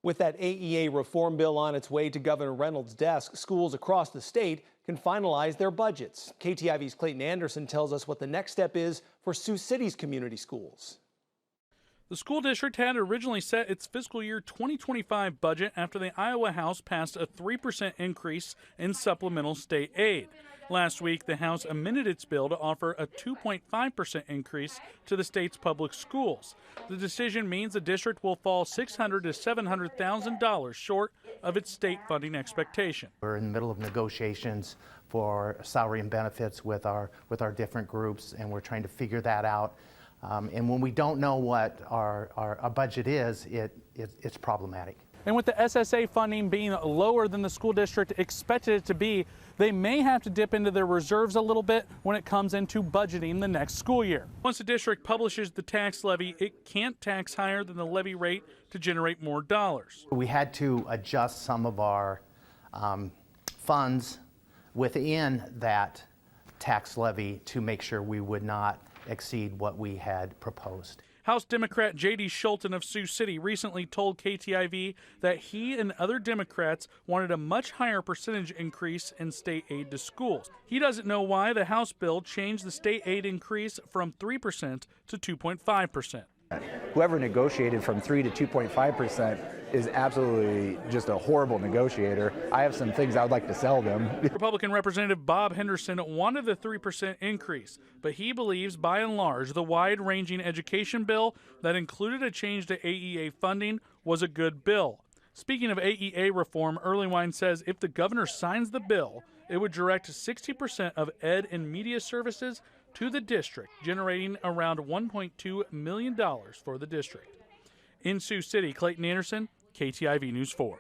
With that AEA reform bill on its way to Governor Reynolds' desk, schools across the state can finalize their budgets. KTIV's Clayton Anderson tells us what the next step is for Sioux City's community schools. The school district had originally set its fiscal year 2025 budget after the Iowa House passed a 3% increase in supplemental state aid. Last week, the House amended its bill to offer a 2.5% increase to the state's public schools. The decision means the district will fall $600,000 to $700,000 short of its state funding expectation. We're in the middle of negotiations for salary and benefits with our different groups, and we're trying to figure that out. And when we don't know what our budget is, it's problematic. And with the SSA funding being lower than the school district expected it to be, they may have to dip into their reserves a little bit when it comes into budgeting the next school year. Once the district publishes the tax levy, it can't tax higher than the levy rate to generate more dollars. We had to adjust some of our funds within that tax levy to make sure we would not exceed what we had proposed. House Democrat J.D. Schulten of Sioux City recently told KTIV that he and other Democrats wanted a much higher percentage increase in state aid to schools. He doesn't know why the House bill changed the state aid increase from 3% to 2.5%. Whoever negotiated from 3 to 2.5% is absolutely just a horrible negotiator. I have some things I would like to sell them. Republican Representative Bob Henderson wanted the 3% increase, but he believes by and large the wide-ranging education bill that included a change to AEA funding was a good bill. Speaking of AEA reform, Earlywine says if the governor signs the bill, it would direct 60% of ed and media services to the district, generating around $1.2 million for the district. In Sioux City, Clayton Anderson, KTIV News 4.